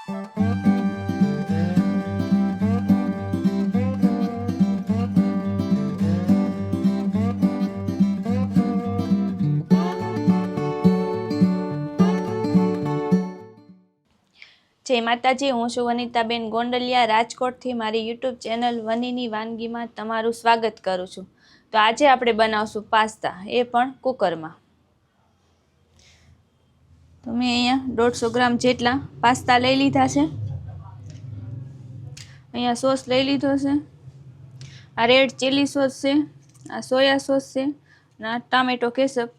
જય માતાજી, હું છું વનિતાબેન ગોંડલિયા, રાજકોટથી મારી યુટ્યુબ ચેનલ વનીની વાનગીમાં તમારું સ્વાગત કરું છું। તો આજે આપણે બનાવશું પાસ્તા, એ પણ કુકરમાં। તો મેં અહીંયા 150 ગ્રામ જેટલા પાસ્તા લઈ લીધા છે। અહીંયા સોસ લઈ લીધો છે, આ રેડ ચીલી સોસ છે, આ સોયા સોસ છે, અને આ ટામેટો કેચઅપ,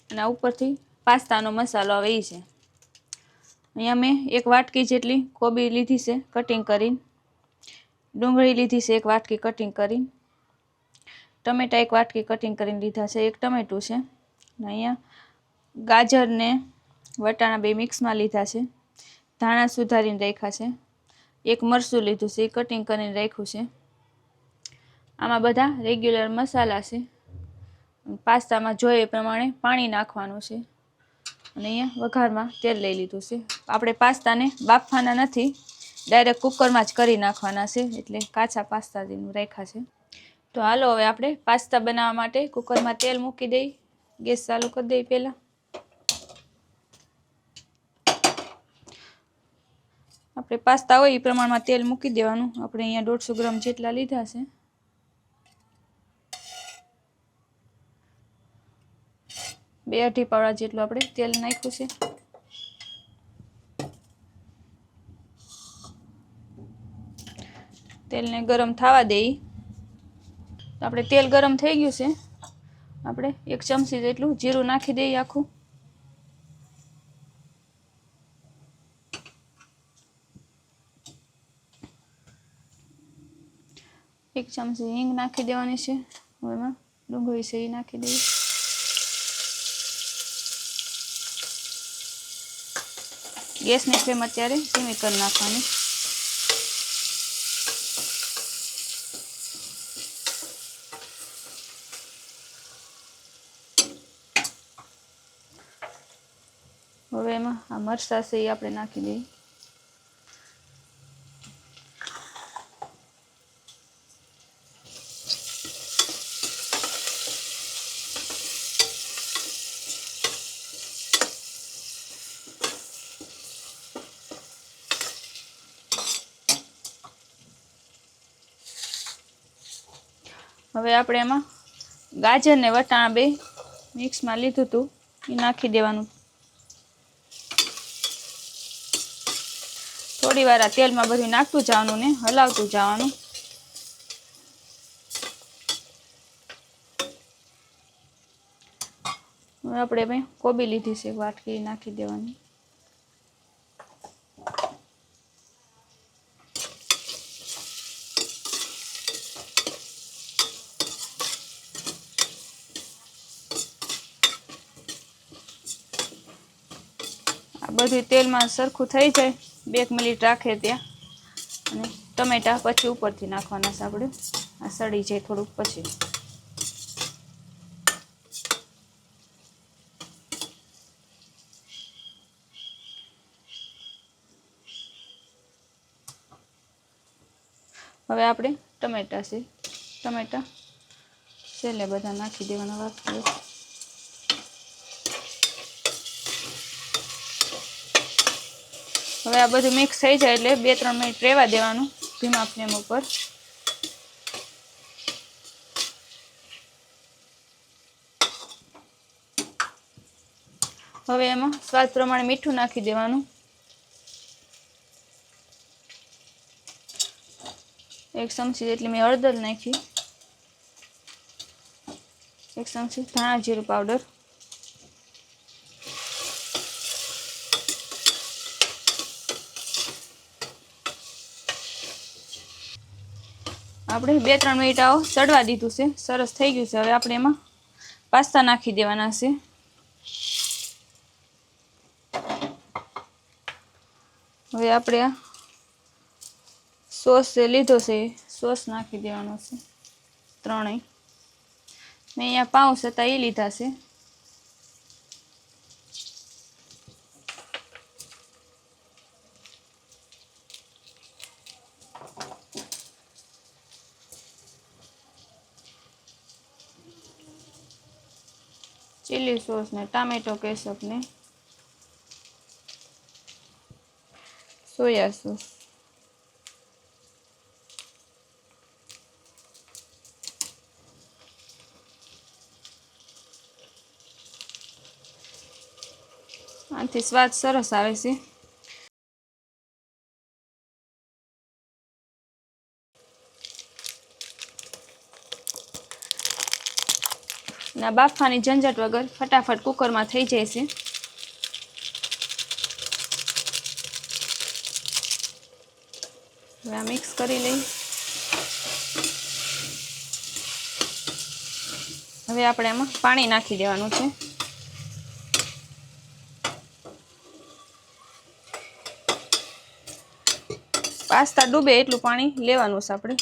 અને આ ઉપરથી પાસ્તાનો મસાલો આવે એ છે। અહીંયા મેં 1 વાટકી જેટલી કોબી લીધી છે કટિંગ કરીને, ડુંગળી લીધી છે 1 વાટકી કટિંગ કરીને, ટમેટા 1 વાટકી કટિંગ કરીને લીધા છે, 1 ટમેટું છે, અને અહીંયા ગાજર ને વટાણા બે મિક્સમાં લીધા છે, ધાણા સુધારીને રાખ્યા છે, 1 મરચું લીધું છે એ કટિંગ કરીને રાખ્યું છે। આમાં બધા રેગ્યુલર મસાલા છે, પાસ્તામાં જોઈએ એ પ્રમાણે પાણી નાખવાનું છે, અને અહીંયા વઘારમાં તેલ લઈ લીધું છે। આપણે પાસ્તાને બાફવાના નથી, ડાયરેક્ટ કુકરમાં જ કરી નાખવાના છે, એટલે કાચા પાસ્તા જેનું રાખ્યા છે। તો હાલો હવે આપણે પાસ્તા બનાવવા માટે કુકરમાં તેલ મૂકી દઈ, ગેસ ચાલુ કરી દઈ। પહેલાં આપણે પાસ્તા હોય એ પ્રમાણમાં તેલ મૂકી દેવાનું। આપણે અહીંયા 150 ગ્રામ જેટલા લીધા છે। બે અઢી પાવડા જેટલું આપણે તેલ નાખ્યું છે। તેલને ગરમ થવા દઈ। તો આપણે તેલ ગરમ થઈ ગયું છે, આપણે 1 ચમચી જેટલું જીરું નાખી દઈએ આખું, એક ચમચી હિંગ નાખી દેવાની છે। હવે એમાં ડુંગળી છે એ નાખી દઈએ। ગેસની ફ્લેમ અત્યારે ધીમી કરી નાખવાની। હવે એમાં આ મરચાં છે એ આપણે નાખી દઈએ। હવે આપણે એમાં ગાજર ને વટાણા બે મિક્સમાં લીધું હતું એ નાખી દેવાનું। થોડી વાર આ તેલમાં બધું નાખતું જવાનું ને હલાવતું જવાનું। હવે આપણે કોબી લીધી છે 1 વાટકી નાખી દેવાની। બધું તેલમાં સરખું થઈ જાય 2 મિનિટ રાખે ત્યાં, અને ટમેટા પછી ઉપરથી નાખવાના છે આપણે, આ સડી જાય થોડુંક પછી। હવે આપણે ટમેટા છે, ટમેટા છેલ્લે બધા નાખી દેવાના વાટકી। હવે આ બધું મિક્સ થઈ જાય એટલે 2-3 મિનિટ રહેવા દેવાનું ધીમા ફ્લેમ ઉપર। હવે એમાં સ્વાદ પ્રમાણે મીઠું નાખી દેવાનું, 1 ચમચી જેટલી મેં હળદર નાખી, 1 ચમચી ધાણા જીરું પાવડર, આપણે 2-3 મિનિટ આવો સડવા દીધું છે, સરસ થઈ ગયું છે। હવે આપણે એમાં પાસ્તા નાખી દેવાના છે। હવે આપણે આ સોસ લીધો છે, સોસ નાખી દેવાનો છે 3 મેં અહીંયા પાઉં હતા એ લીધા છે। ચીલી સોસ ને ટામેટો કેચઅપ ને સોયા સોસ. આથી સ્વાદ સરસ આવે છે. ના બાફવાની ઝંઝટ વગર ફટાફટ કુકરમાં થઈ જાય છે. હવે આ મિક્સ કરી લઈ. હવે આપણે એમાં પાણી નાખી દેવાનું છે. પાસ્તા ડૂબે એટલું પાણી લેવાનું છે આપણે.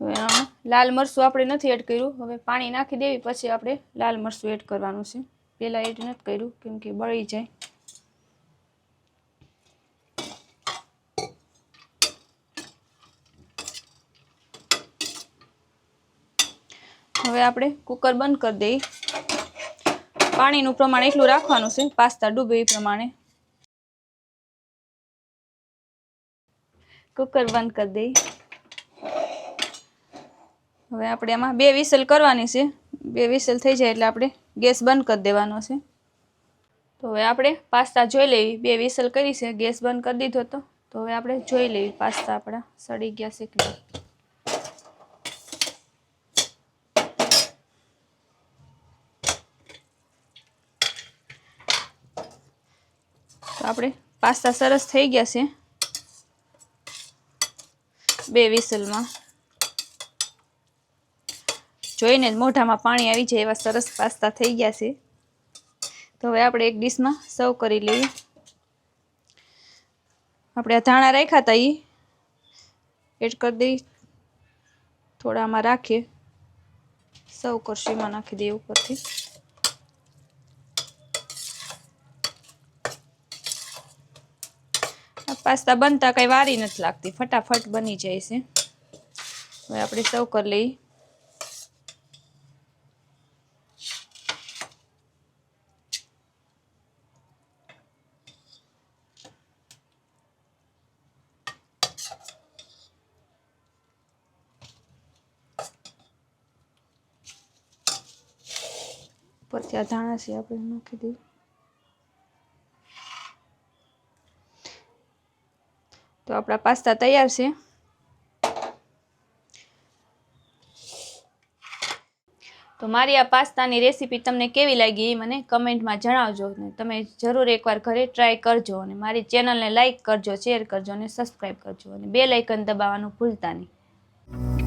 હવે આમાં લાલ મરચું આપણે નથી એડ કર્યું. હવે પાણી નાખી દેવી પછી આપણે લાલ મરચું એડ કરવાનું છે. પહેલાં એડ નથી કર્યું કેમ કે બળી જાય. હવે આપણે કુકર બંધ કરી દઈએ. પાણીનું પ્રમાણ એટલું રાખવાનું છે પાસ્તા ડૂબે એ પ્રમાણે. કુકર બંધ કરી દઈએ. હવે આપણે આમાં 2 વિસલ કરવાની છે. 2 વિસલ થઈ જાય એટલે આપણે ગેસ બંધ કરી દેવાનો છે. તો હવે આપણે પાસ્તા જોઈ લેવી. 2 વિસલ કરી છે, ગેસ બંધ કરી દીધો હતો. તો હવે આપણે જોઈ લેવી પાસ્તા આપણા સડી ગયા છે કે નહીં. તો આપણે પાસ્તા સરસ થઈ ગયા છે 2 વિસલમાં. જોઈને જ મોઢામાં પાણી આવી જાય એવા સરસ પાસ્તા થઈ ગયા છે. તો હવે આપણે એક ડીશમાં સર્વ કરી લઈએ. આપણે આ ધાણા રાખ્યા હતા એ એડ કરી દઈએ. થોડા આમાં રાખીએ, સર્વ કરશું એમાં નાખી દઈએ ઉપરથી. પાસ્તા બનતા કઈ વારી નથી લાગતી, ફટાફટ બની જાય છે. હવે આપણે સર્વ કરી લઈએ. ઉપરથી આ ધાણા છે આપણે નાખી દઈએ. તો આપણા પાસ્તા તૈયાર છે. તો મારી આ પાસ્તાની રેસીપી તમને કેવી લાગી એ મને કમેન્ટમાં જણાવજો. ને તમે જરૂર એકવાર ઘરે ટ્રાય કરજો. અને મારી ચેનલને લાઈક કરજો, શેર કરજો અને સબસ્ક્રાઈબ કરજો. અને બેલ આઇકન દબાવવાનું ભૂલતા નહીં.